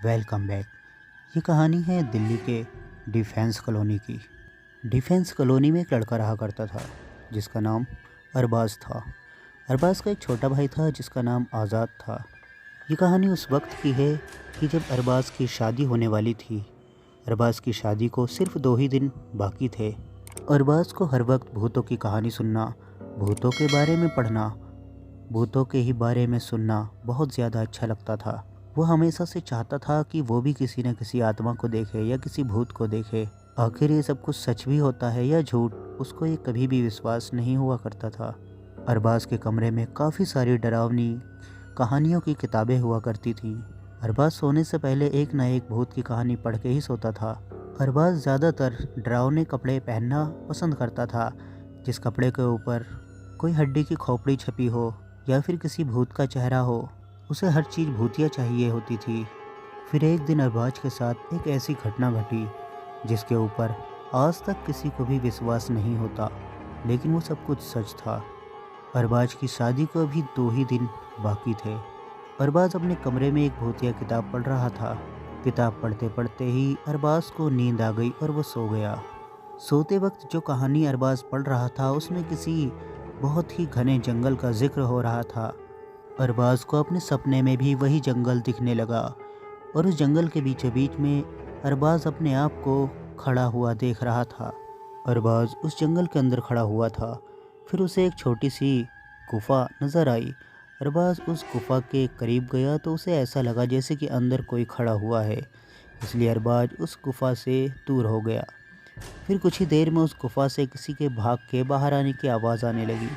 Welcome back. ये कहानी है दिल्ली के डिफेंस कॉलोनी की। डिफेंस कॉलोनी में एक लड़का रहा करता था जिसका नाम अरबाज़ था। अरबाज़ का एक छोटा भाई था जिसका नाम आज़ाद था। ये कहानी उस वक्त की है कि जब अरबाज़ की शादी होने वाली थी। अरबाज़ की शादी को सिर्फ 2 ही दिन बाकी थे। अरबाज़ को हर वक्त भूतों की कहानी सुनना, भूतों के बारे में पढ़ना, भूतों के ही बारे में सुनना बहुत ज़्यादा अच्छा लगता था। वो हमेशा से चाहता था कि वो भी किसी न किसी आत्मा को देखे या किसी भूत को देखे। आखिर ये सब कुछ सच भी होता है या झूठ, उसको ये कभी भी विश्वास नहीं हुआ करता था। अरबाज़ के कमरे में काफ़ी सारी डरावनी कहानियों की किताबें हुआ करती थीं। अरबाज़ सोने से पहले एक न एक भूत की कहानी पढ़ के ही सोता था। अरबाज़ ज़्यादातर डरावने कपड़े पहनना पसंद करता था, जिस कपड़े के ऊपर कोई हड्डी की खोपड़ी छपी हो या फिर किसी भूत का चेहरा हो। उसे हर चीज़ भूतिया चाहिए होती थी। फिर एक दिन अरबाज के साथ एक ऐसी घटना घटी जिसके ऊपर आज तक किसी को भी विश्वास नहीं होता, लेकिन वो सब कुछ सच था। अरबाज की शादी को अभी 2 ही दिन बाकी थे। अरबाज अपने कमरे में एक भूतिया किताब पढ़ रहा था। किताब पढ़ते पढ़ते ही अरबाज को नींद आ गई और वो सो गया। सोते वक्त जो कहानी अरबाज पढ़ रहा था उसमें किसी बहुत ही घने जंगल का जिक्र हो रहा था। अरबाज को अपने सपने में भी वही जंगल दिखने लगा और उस जंगल के बीचों बीच में अरबाज अपने आप को खड़ा हुआ देख रहा था। अरबाज उस जंगल के अंदर खड़ा हुआ था। फिर उसे एक छोटी सी गुफा नज़र आई। अरबाज उस गुफा के करीब गया तो उसे ऐसा लगा जैसे कि अंदर कोई खड़ा हुआ है, इसलिए अरबाज उस गुफा से दूर हो गया। फिर कुछ ही देर में उस गुफा से किसी के भाग के बाहर आने की आवाज़ आने लगी।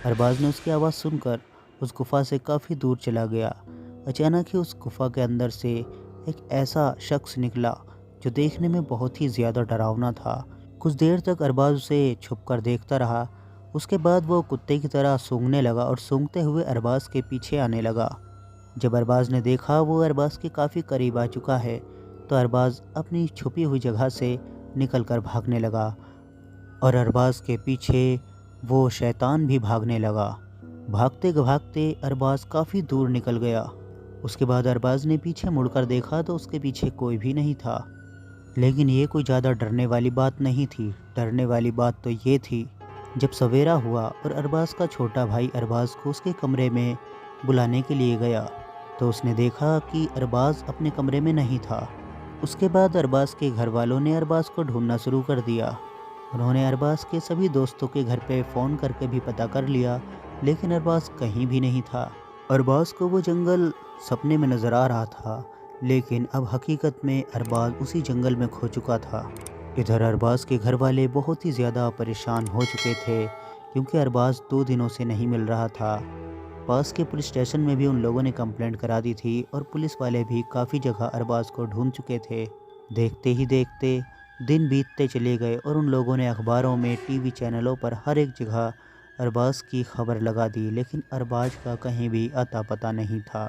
अरबाज ने उसकी आवाज़ सुनकर उस गुफा से काफ़ी दूर चला गया। अचानक ही उस गुफा के अंदर से एक ऐसा शख्स निकला जो देखने में बहुत ही ज़्यादा डरावना था। कुछ देर तक अरबाज उसे छुपकर देखता रहा। उसके बाद वो कुत्ते की तरह सूंघने लगा और सूंघते हुए अरबाज के पीछे आने लगा। जब अरबाज ने देखा वो अरबाज के काफ़ी करीब आ चुका है तो अरबाज अपनी छुपी हुई जगह से निकलकर भागने लगा और अरबाज के पीछे वो शैतान भी भागने लगा। भागते भागते अरबाज काफ़ी दूर निकल गया। उसके बाद अरबाज ने पीछे मुड़कर देखा तो उसके पीछे कोई भी नहीं था। लेकिन ये कोई ज़्यादा डरने वाली बात नहीं थी। डरने वाली बात तो ये थी जब सवेरा हुआ और अरबाज का छोटा भाई अरबाज को उसके कमरे में बुलाने के लिए गया तो उसने देखा कि अरबाज अपने कमरे में नहीं था। उसके बाद अरबाज के घर वालों ने अरबाज को ढूंढना शुरू कर दिया। उन्होंने अरबाज के सभी दोस्तों के घर पे फ़ोन करके भी पता कर लिया, लेकिन अरबाज कहीं भी नहीं था। अरबाज को वो जंगल सपने में नज़र आ रहा था, लेकिन अब हकीकत में अरबाज उसी जंगल में खो चुका था। इधर अरबाज के घर वाले बहुत ही ज़्यादा परेशान हो चुके थे क्योंकि अरबाज 2 दिनों से नहीं मिल रहा था। पास के पुलिस स्टेशन में भी उन लोगों ने कंप्लेंट करा दी थी और पुलिस वाले भी काफ़ी जगह अरबाज को ढूंढ चुके थे। देखते ही देखते दिन बीतते चले गए और उन लोगों ने अखबारों में, टीवी चैनलों पर हर एक जगह अरबाज की खबर लगा दी, लेकिन अरबाज का कहीं भी अता पता नहीं था।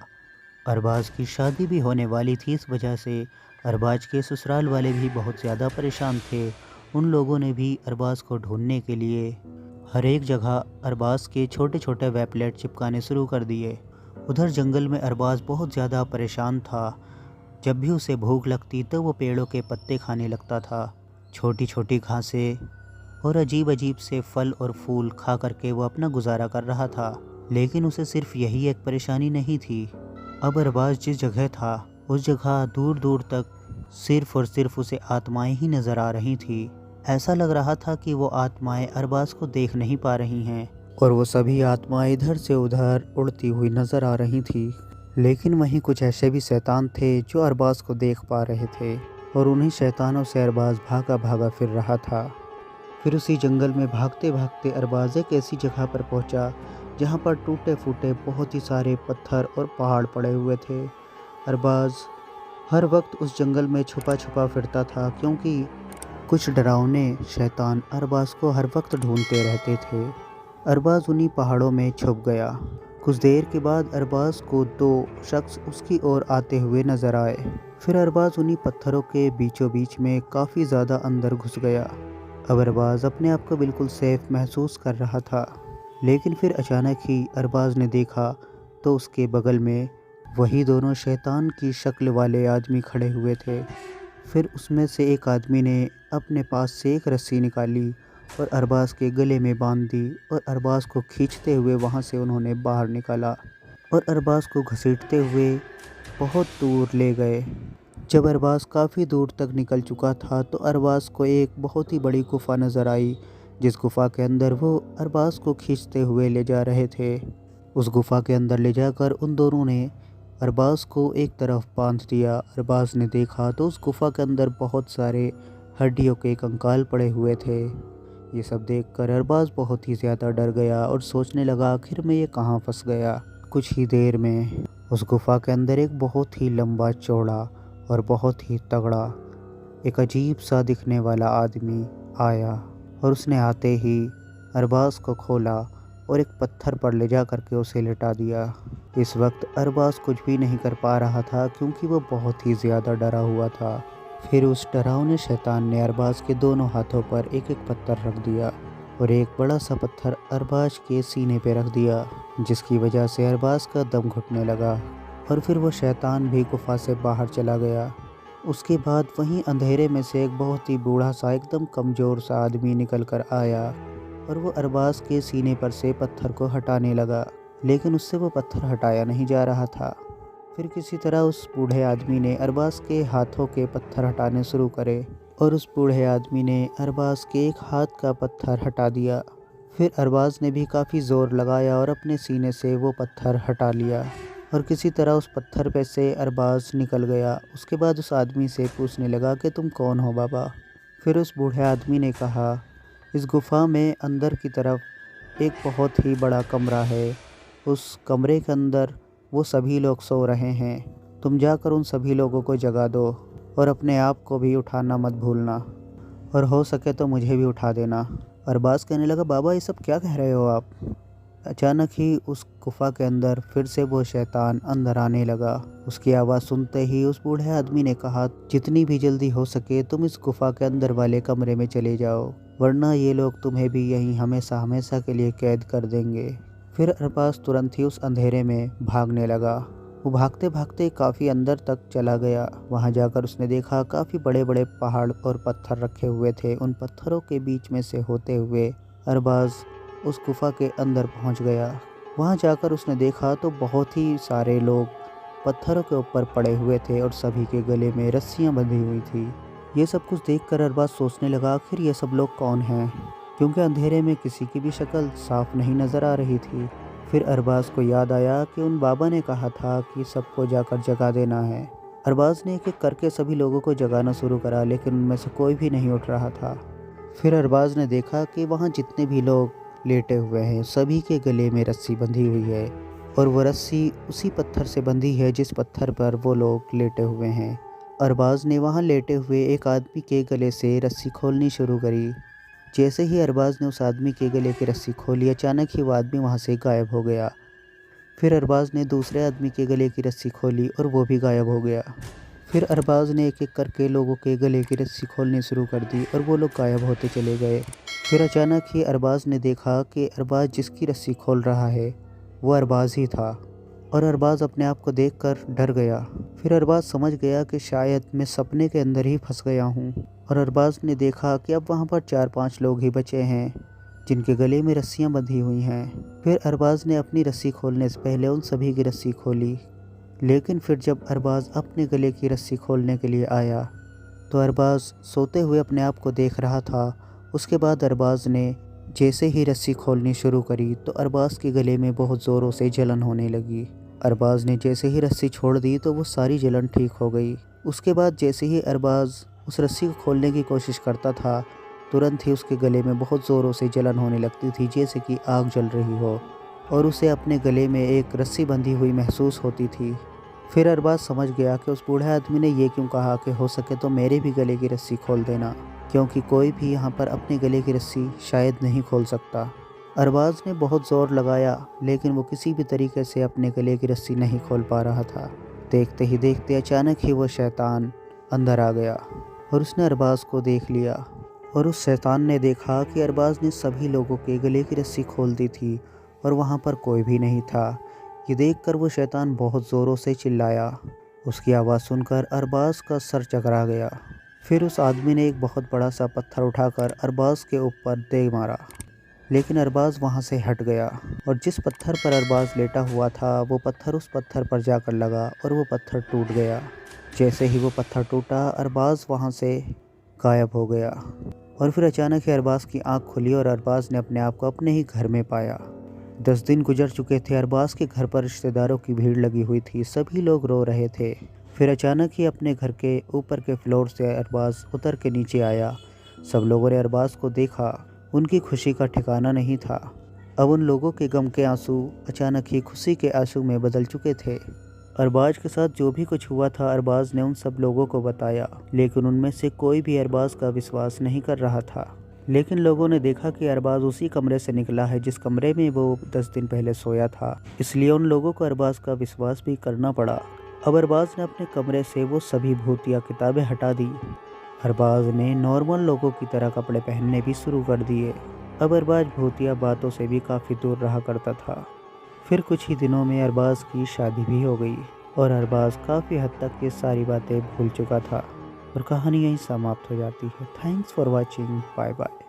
अरबाज की शादी भी होने वाली थी, इस वजह से अरबाज के ससुराल वाले भी बहुत ज़्यादा परेशान थे। उन लोगों ने भी अरबाज को ढूंढने के लिए हर एक जगह अरबाज के छोटे छोटे वेबलेट चिपकाने शुरू कर दिए। उधर जंगल में अरबाज बहुत ज़्यादा परेशान था। जब भी उसे भूख लगती तो वो पेड़ों के पत्ते खाने लगता था, छोटी छोटी घासें और अजीब अजीब से फल और फूल खा करके वो अपना गुजारा कर रहा था। लेकिन उसे सिर्फ यही एक परेशानी नहीं थी। अब अरबाज जिस जगह था उस जगह दूर दूर तक सिर्फ और सिर्फ उसे आत्माएं ही नज़र आ रही थी। ऐसा लग रहा था कि वो आत्माएं अरबाज को देख नहीं पा रही हैं और वो सभी आत्माएं इधर से उधर उड़ती हुई नज़र आ रही थी। लेकिन वहीं कुछ ऐसे भी शैतान थे जो अरबाज को देख पा रहे थे और उन्हीं शैतानों से अरबाज भागा भागा फिर रहा था। फिर उसी जंगल में भागते भागते अरबाज एक ऐसी जगह पर पहुंचा जहां पर टूटे फूटे बहुत ही सारे पत्थर और पहाड़ पड़े हुए थे। अरबाज हर वक्त उस जंगल में छुपा छुपा फिरता था क्योंकि कुछ डरावने शैतान अरबाज को हर वक्त ढूंढते रहते थे। अरबाज उन्हीं पहाड़ों में छुप गया। कुछ देर के बाद अरबाज को 2 शख्स उसकी ओर आते हुए नजर आए। फिर अरबाज उन्हीं पत्थरों के बीचों बीच में काफ़ी ज़्यादा अंदर घुस गया। अब अरबाज अपने आप को बिल्कुल सेफ महसूस कर रहा था। लेकिन फिर अचानक ही अरबाज ने देखा तो उसके बगल में वही दोनों शैतान की शक्ल वाले आदमी खड़े हुए थे। फिर उसमें से एक आदमी ने अपने पास से एक रस्सी निकाली और अरबाज़ के गले में बांध दी और अरबाज़ को खींचते हुए वहाँ से उन्होंने बाहर निकाला और अरबाज़ को घसीटते हुए बहुत दूर ले गए। जब अरबाज़ काफ़ी दूर तक निकल चुका था तो अरबाज़ को एक बहुत ही बड़ी गुफ़ा नज़र आई, जिस गुफ़ा के अंदर वो अरबाज़ को खींचते हुए ले जा रहे थे। उस गुफ़ा के अंदर ले जाकर उन दोनों ने अरबाज़ को एक तरफ बांध दिया। अरबाज़ ने देखा तो उस गुफ़ा के अंदर बहुत सारे हड्डियों के कंकाल पड़े हुए थे। ये सब देखकर अरबाज़ बहुत ही ज़्यादा डर गया और सोचने लगा आखिर मैं ये कहाँ फंस गया। कुछ ही देर में उस गुफ़ा के अंदर एक बहुत ही लंबा चौड़ा और बहुत ही तगड़ा एक अजीब सा दिखने वाला आदमी आया और उसने आते ही अरबाज़ को खोला और एक पत्थर पर ले जा करके उसे लिटा दिया। इस वक्त अरबाज़ कुछ भी नहीं कर पा रहा था क्योंकि वो बहुत ही ज़्यादा डरा हुआ था। फिर उस डरावने शैतान ने अरबाज़ के दोनों हाथों पर एक एक पत्थर रख दिया और एक बड़ा सा पत्थर अरबाज़ के सीने पे रख दिया, जिसकी वजह से अरबाज़ का दम घुटने लगा और फिर वो शैतान भी गुफ़ा से बाहर चला गया। उसके बाद वहीं अंधेरे में से एक बहुत ही बूढ़ा सा एकदम कमज़ोर सा आदमी निकल कर आया और वो अरबाज़ के सीने पर से पत्थर को हटाने लगा, लेकिन उससे वो पत्थर हटाया नहीं जा रहा था। फिर किसी तरह उस बूढ़े आदमी ने अरबाज़ के हाथों के पत्थर हटाने शुरू करे और उस बूढ़े आदमी ने अरबाज़ के एक हाथ का पत्थर हटा दिया। फिर अरबाज़ ने भी काफ़ी ज़ोर लगाया और अपने सीने से वो पत्थर हटा लिया और किसी तरह उस पत्थर पे से अरबाज़ निकल गया। उसके बाद उस आदमी से पूछने लगा कि तुम कौन हो बाबा। फिर उस बूढ़े आदमी ने कहा, इस गुफ़ा में अंदर की तरफ एक बहुत ही बड़ा कमरा है। उस कमरे के अंदर वो सभी लोग सो रहे हैं। तुम जाकर उन सभी लोगों को जगा दो और अपने आप को भी उठाना मत भूलना और हो सके तो मुझे भी उठा देना। अरबाज़ कहने लगा, बाबा ये सब क्या कह रहे हो आप। अचानक ही उस गुफ़ा के अंदर फिर से वो शैतान अंदर आने लगा। उसकी आवाज़ सुनते ही उस बूढ़े आदमी ने कहा, जितनी भी जल्दी हो सके तुम इस गुफ़ा के अंदर वाले कमरे में चले जाओ, वरना ये लोग तुम्हें भी यहीं हमेशा हमेशा के लिए कैद कर देंगे। फिर अरबाज़ तुरंत ही उस अंधेरे में भागने लगा। वो भागते भागते काफ़ी अंदर तक चला गया। वहाँ जाकर उसने देखा काफ़ी बड़े बड़े पहाड़ और पत्थर रखे हुए थे। उन पत्थरों के बीच में से होते हुए अरबाज़ उस गुफ़ा के अंदर पहुँच गया। वहाँ जाकर उसने देखा तो बहुत ही सारे लोग पत्थरों के ऊपर पड़े हुए थे और सभी के गले में रस्सियाँ बंधी हुई थी। ये सब कुछ देखकर अरबाज़ सोचने लगा आखिर ये सब लोग कौन हैं, क्योंकि अंधेरे में किसी की भी शक्ल साफ नहीं नज़र आ रही थी। फिर अरबाज़ को याद आया कि उन बाबा ने कहा था कि सबको जाकर जगा देना है। अरबाज़ ने एक एक करके सभी लोगों को जगाना शुरू करा, लेकिन उनमें से कोई भी नहीं उठ रहा था। फिर अरबाज़ ने देखा कि वहाँ जितने भी लोग लेटे हुए हैं सभी के गले में रस्सी बंधी हुई है और वो रस्सी उसी पत्थर से बंधी है जिस पत्थर पर वो लोग लेटे हुए हैं। अरबाज़ ने वहाँ लेटे हुए एक आदमी के गले से रस्सी खोलनी शुरू करी। जैसे ही अरबाज़ ने उस आदमी के गले की रस्सी खोली, अचानक ही वो आदमी वहाँ से गायब हो गया। फिर अरबाज़ ने दूसरे आदमी के गले की रस्सी खोली और वो भी गायब हो गया। फिर अरबाज़ ने एक एक करके लोगों के गले की रस्सी खोलनी शुरू कर दी और वो लोग गायब होते चले गए। फिर अचानक ही अरबाज़ ने देखा कि अरबाज़ जिसकी रस्सी खोल रहा है वो अरबाज़ ही था और अरबाज़ अपने आप को देखकर डर गया। फिर अरबाज़ समझ गया कि शायद मैं सपने के अंदर ही फंस गया हूँ और अरबाज़ ने देखा कि अब वहाँ पर 4-5 लोग ही बचे हैं जिनके गले में रस्सियाँ बंधी हुई हैं। फिर अरबाज़ ने अपनी रस्सी खोलने से पहले उन सभी की रस्सी खोली, लेकिन फिर जब अरबाज़ अपने गले की रस्सी खोलने के लिए आया तो अरबाज़ सोते हुए अपने आप को देख रहा था। उसके बाद अरबाज़ ने जैसे ही रस्सी खोलनी शुरू करी तो अरबाज़ के गले में बहुत ज़ोरों से जलन होने लगी। अरबाज़ ने जैसे ही रस्सी छोड़ दी तो वो सारी जलन ठीक हो गई। उसके बाद जैसे ही अरबाज़ उस रस्सी को खोलने की कोशिश करता था, तुरंत ही उसके गले में बहुत ज़ोरों से जलन होने लगती थी, जैसे कि आग जल रही हो, और उसे अपने गले में एक रस्सी बंधी हुई महसूस होती थी। फिर अरबाज़ समझ गया कि उस बूढ़े आदमी ने ये क्यों कहा कि हो सके तो मेरे भी गले की रस्सी खोल देना, क्योंकि कोई भी यहाँ पर अपने गले की रस्सी शायद नहीं खोल सकता। अरबाज़ ने बहुत ज़ोर लगाया, लेकिन वो किसी भी तरीके से अपने गले की रस्सी नहीं खोल पा रहा था। देखते ही देखते अचानक ही वो शैतान अंदर आ गया और उसने अरबाज़ को देख लिया और उस शैतान ने देखा कि अरबाज़ ने सभी लोगों के गले की रस्सी खोल दी थी और वहाँ पर कोई भी नहीं था। ये देखकर वो शैतान बहुत ज़ोरों से चिल्लाया। उसकी आवाज़ सुनकर अरबाज़ का सर चकरा गया। फिर उस आदमी ने एक बहुत बड़ा सा पत्थर उठाकर अरबाज़ के ऊपर दे मारा, लेकिन अरबाज़ वहाँ से हट गया और जिस पत्थर पर अरबाज़ लेटा हुआ था वो पत्थर उस पत्थर पर जाकर लगा और वो पत्थर टूट गया। जैसे ही वो पत्थर टूटा अरबाज़ वहाँ से गायब हो गया और फिर अचानक ही अरबाज़ की आंख खुली और अरबाज़ ने अपने आप को अपने ही घर में पाया। 10 दिन गुजर चुके थे। अरबाज़ के घर पर रिश्तेदारों की भीड़ लगी हुई थी। सभी लोग रो रहे थे। फिर अचानक ही अपने घर के ऊपर के फ्लोर से अरबाज़ उतर के नीचे आया। सब लोगों ने अरबाज़ को देखा। उनकी खुशी का ठिकाना नहीं था। अब उन लोगों के गम के आंसू अचानक ही खुशी के आंसू में बदल चुके थे। अरबाज़ के साथ जो भी कुछ हुआ था अरबाज़ ने उन सब लोगों को बताया, लेकिन उनमें से कोई भी अरबाज़ का विश्वास नहीं कर रहा था। लेकिन लोगों ने देखा कि अरबाज़ उसी कमरे से निकला है जिस कमरे में वो 10 दिन पहले सोया था, इसलिए उन लोगों को अरबाज़ का विश्वास भी करना पड़ा। अब अरबाज़ ने अपने कमरे से वो सभी भूतिया किताबें हटा दी। अरबाज़ ने नॉर्मल लोगों की तरह कपड़े पहनने भी शुरू कर दिए। अब अरबाज़ भूतिया बातों से भी काफ़ी दूर रहा करता था। फिर कुछ ही दिनों में अरबाज़ की शादी भी हो गई और अरबाज़ काफ़ी हद तक ये सारी बातें भूल चुका था और कहानी यहीं समाप्त हो जाती है। Thanks for watching. Bye bye.